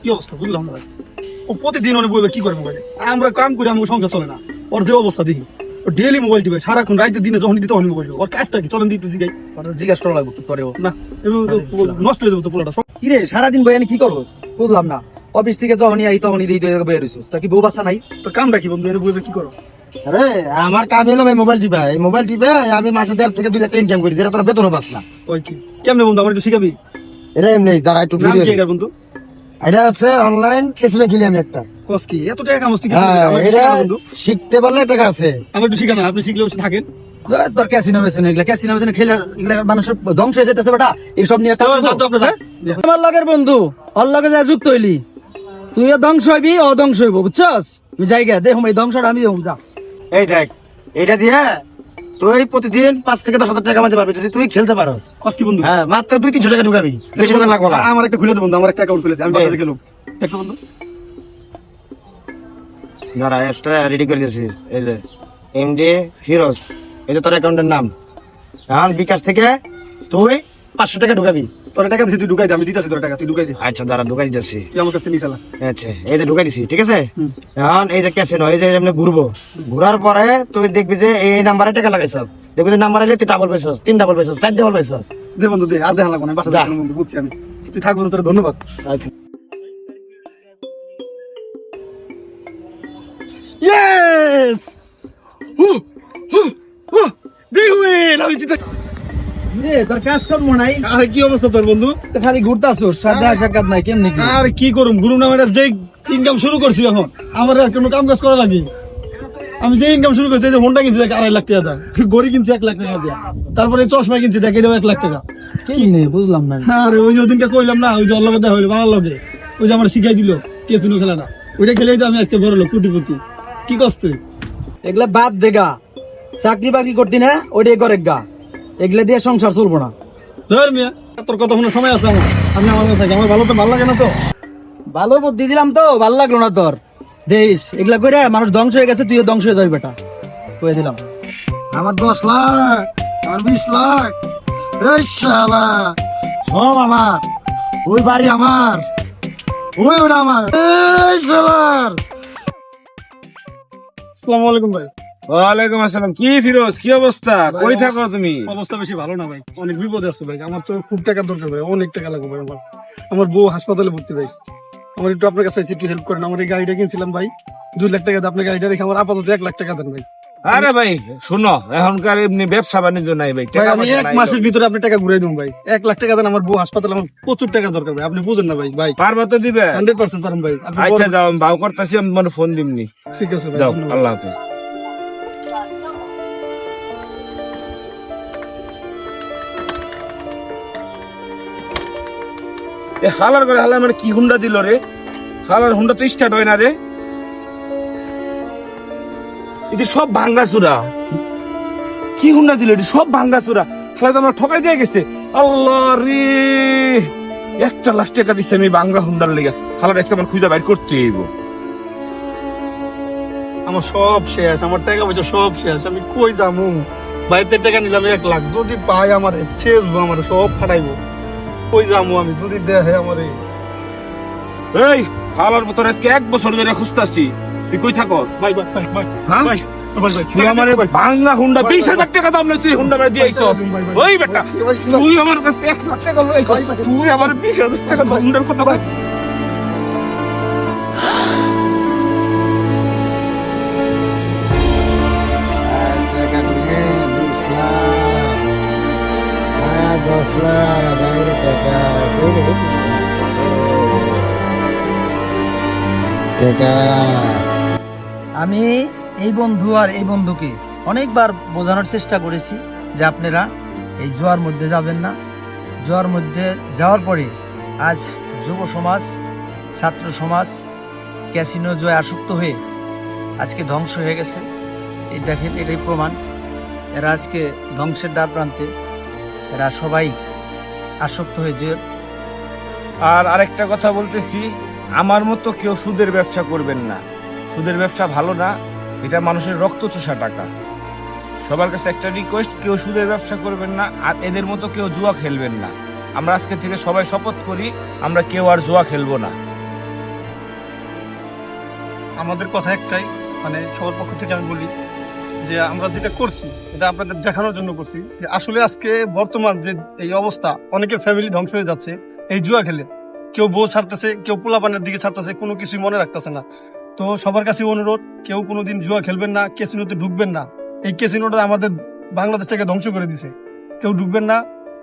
কি অবস্থা বুঝলাম না ভাই। ও প্রতিদিন অনেক বইবে কি করে মোবাইলে, আমরা কাম করি আমাকে সংসার চলে না। ওর যে অবস্থা দেখি, ও ডেইলি মোবাইল টিপে, সারাক্ষণ রাইতে দিনে যখন দিতে তখন মোবাইল। ওর কাজটা কি চলেন দিই একটু জিগাই। জিজ্ঞাসা করা লাগবে কি করে ও। না এভাবে তো নষ্ট হয়ে যাবে তো পুরোটা। কি রে সারাদিন বই কি করবো বুঝলাম না। অফিস থেকে যখনই আই তখনই বের হইছিস, তা কি বউ বাচ্চা নাই? তো কামটা কি বন্ধু, এনে বইবে কি করো? আরে আমার কাজ হলো ভাই মোবাইল টিপা। এই মোবাইল টিপে আমি মাসে 1.5 থেকে 2 লাখ ইনকাম করি, যেটা তোর বেতনও পাস না। ওই কি কেমনে বন্ধু, আমার একটু শিখাবি? এটা এমনি যারা একটু নাম কি ভিডিও, এটার বন্ধু? এটা হচ্ছে অনলাইন কেসিনো খেলি আমি একটা। কস কি এত টাকা কামাচ্ছি কি? হ্যাঁ, আমার একটু এটা শিখানো বন্ধু, শিখতে পারলে টাকা আছে। আমার একটু শিখানো, আপনি শিখলে বসে থাকেন। তোর ক্যাসিনো মেশিন এগুলা ক্যাসিনো মেশিন খেলে এগুলা মানুষের ধ্বংস হয়ে যেতেছে বেটা। এইসব নিয়ে কাজ করবো? আমার লগের বন্ধু ওর লগে যা যুক্ত হইলি, তুইও ধ্বংস হইবি ও ধ্বংস হইব, বুঝছস? আমি জায়গা দেখুন এই ধ্বংসটা আমি দেখুন যা। এই দেখ, এটা দিয়ে তুই প্রতিদিন 5 থেকে 10 হাজার টাকা কামাতে পারবি যদি তুই খেলতে পারস। কস কি বন্ধু? হ্যাঁ, মাত্র 2-300 টাকা ঢুকাবি, বেশি টাকা লাগবে না। আমার একটা খুলে দে বন্ধু, আমার একটা অ্যাকাউন্ট খুলে দে, আমি বাজারে গেলাম। দেখো বন্ধু, যারা এক্সট্রা রেডি করে দিয়েছিস, এই যে এমডি ফিরোজ, এই যে তোর অ্যাকাউন্টের নাম। এখন বিকাশ থেকে তুই 500 টাকা ঢুকাবি। তোর টাকা দিছি, তুই ঢুকাই দে, আমি দিতেছি তোর টাকা, তুই ঢুকাই দে। আচ্ছা দাঁড়া, ঢুকাই দিচ্ছি। তুই আমার কাছে নিয়ে চালা। আচ্ছা, এই যে ঢুকাই দিছি, ঠিক আছে। এখন এই যে ক্যাসিনো, এই যে এমনি ঘুরবো, ঘুরার পরে তুই দেখবি যে এই নাম্বারে টাকা লাগাইছ, দেখবি যে নাম্বার আইলে তুই ডাবল পাইছস, 3 ডাবল পাইছস, 4 ডাবল পাইছস। দে বন্ধু দে, আর দেখা লাগবে না, বাসা যা। যাবো বন্ধু, বুঝছি আমি। তুই থাকবো, তোর ধন্যবাদ। আচ্ছা, ইয়েস, বিগ উইন, আমি জিতে। রে তোর কাজ কর্ম নাই, আরে কি অবস্থা তোর বন্ধু? তো খালি ঘুরতাছস, সাদা সাক্ষাৎ নাই, কেমনি কি? আর কি করুম, গুরু নামের যে ইনকাম শুরু করছি এখন, আমার আর কোনো কাম কাজ করা লাগে। আমি যে ইনকাম শুরু করছি, এই যে হোন্ডা কিনছি দেখ 2.5 লাখ টাকা দাম, গড়ি কিনছি 1 লাখ টাকা দিয়া, তারপরে চশমা কিনছি দেখ এটাও 1 লাখ টাকা। কেমনি বুঝলাম না। আরে ওই যে ওদিনকে কইলাম না, ওই যে ওর লগে দেখা হইলো, ভালো লাগে, ওই যে আমার শিখাই দিল কেসিনো খেলাটা, ওইটা খেলেই তো আমি আজকে বড় লোক, কোটিপতি। কি কস তুই? এগুলা বাদ দেগা, চাকরি বাকরি করতি না ওইটাই করে গা, এগুলা দিয়ে সংসার চলবো না। ধর মিয়া, তোর কথা শোনার সময় আছে আমার, আমি আমার মতো থাকি, আমার ভালো তো ভালো লাগে না তো। ভালো বুদ্ধি দিলাম তো, ভালো লাগলো না তোর। দেশ এগুলা করে মানুষ ধ্বংস হয়ে গেছে, তুইও ধ্বংস হয়ে যাবি বেটা, কয়ে দিলাম। আমার 10 লাখ, আমার 20 লাখ, এই শালা সব আমার, ওই বাড়ি আমার, ওই ওটা আমার, এই শালার। আসসালামু আলাইকুম ভাই। ওয়ালাইকুম আসসালাম। কি ফিরোজ, কি অবস্থা? কই থাকো তুমি? অবস্থা বেশি ভালো না ভাই, অনেক বিপদে আছে ভাই, আমার তো খুব টাকা দরকার ভাই, অনেক টাকা লাগবে ভাই। আমার বউ হাসপাতালে ভর্তি ভাই, আমার একটু আপনার কাছে একটু হেল্প করেন। আমার এই গাড়িটা কিনছিলাম ভাই 2 লাখ টাকা দিয়ে, আপনার গাড়িটা রেখে আমার আপাতত 1 লাখ টাকা দেন ভাই। আরে ভাই শোনো, এখনকার এমনি ব্যবসা বাণিজ্য নাই ভাই, ভাই টাকা আমি পয়সা 1 নাই। মাসের ভিতরে আপনি টাকা ঘুরাই দেবো ভাই, 1 লাখ টাকা দেন, আমার বউ হাসপাতালে, আমার প্রচুর টাকা দরকার ভাই, আপনি বুঝেন না ভাই। ভাই পারবা তো দিবে? 100% পারেন ভাই, আপনি আচ্ছা বড়- যাও, আমি ভাও করতেছি, আমি মানে ফোন দিমনি। ঠিক আছে ভাই, যাও, ধন্যবাদ। আল্লাহ হাফেজ। এ হালার করে হালার মানে কি হুন্ডা দিল রে? হালার হুন্ডা তো স্টার্ট হয় না রে, এটি সব ভাঙ্গা চূড়া। কি হুন্ডা দিল, এটি সব ভাঙ্গা চূড়া। খেলা তো আমরা ঠকাই দিয়ে গেছে। আল্লাহ রে, 1 লাখ টাকা দিচ্ছে আমি ভাঙ্গা হুন্ডার লেগে। হালার আজকে আমার খুঁজে বাইর করতে হইব। আমার সব শেষ, আমার টাকা পয়সা সব শেষ, আমি কই যামু? বাইরে টাকা নিলাম 1 লাখ, যদি পাই আমার শেষ, আমার সব ফাটাইবো। কই যামু আমি, যদি দেখে আমার এই হালার মতো আজকে 1 বছর ধরে খুঁজতাছি, তুই কই থাকো? ভাই ভাই ভাই ভাই হ্যাঁ? ভাই ভাই ভাই তুই আমার ভাঙ্গা হুন্ডা 20,000 টাকা দাম নেই, তুই হুন্ডা দিয়ে আইছ। ওই বেটা, তুই আমার কাছে 1 লাখ টাকা লইছ, তুই আমার 20,000 টাকা হুন্ডার কথা বল। টাকা করে 20 লাখ, 10 লাখ, বাইরে টাকা, টাকা। আমি এই বন্ধু আর এই বন্ধুকে অনেকবার বোঝানোর চেষ্টা করেছি যে আপনারা এই জোয়ার মধ্যে যাবেন না। জোয়ার মধ্যে যাওয়ার পরে আজ যুব সমাজ, ছাত্র সমাজ ক্যাসিনো জয় আসক্ত হয়ে আজকে ধ্বংস হয়ে গেছে। এই দেখেন, এটাই প্রমাণ। এরা আজকে ধ্বংসের দ্বার প্রান্তে, এরা সবাই আসক্ত হয়ে যে। আর আরেকটা কথা বলতেছি, আমার মতো কেউ সুদের ব্যবসা করবেন না। সুদের ব্যবসা ভালো না, এটা মানুষের রক্ত চোষা টাকা। সবার কাছে একটা রিকোয়েস্ট, কেউ সুদের ব্যবসা করবেন না, আর এদের মতো কেউ জুয়া খেলবেন না। আমরা আজকে থেকে সবাই শপথ করি, আমরা কেউ আর জুয়া খেলবো না। আমাদের কথা একটাই, মানে সবার পক্ষ থেকে আমি বলি যে আমরা যেটা করছি এটা আপনাদের দেখানোর জন্য করছি যে আসলে আজকে বর্তমান যে এই অবস্থা, অনেকের ফ্যামিলি ধ্বংস হয়ে যাচ্ছে এই জুয়া খেলে। কেউ বউ ছাড়তেছে, কেউ পোলাপানের দিকে ছাড়তেছে, কোনো কিছুই মনে রাখতেছে না। তো সবার কাছে অনুরোধ, কেউ কোনোদিন জুয়া খেলবেন না, ক্যাসিনোতে ঢুকবেন না। এই ক্যাসিনোটা আমাদের বাংলাদেশটাকে ধ্বংস করে দিছে, কেউ ঢুকবেন না।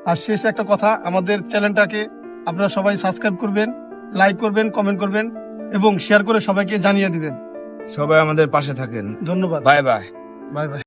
আর শেষ একটা কথা, আমাদের চ্যানেলটাকে আপনারা সবাই সাবস্ক্রাইব করবেন, লাইক করবেন, কমেন্ট করবেন এবং শেয়ার করে সবাইকে জানিয়ে দিবেন। সবাই আমাদের পাশে থাকেন। ধন্যবাদ। Bye bye. Bye bye.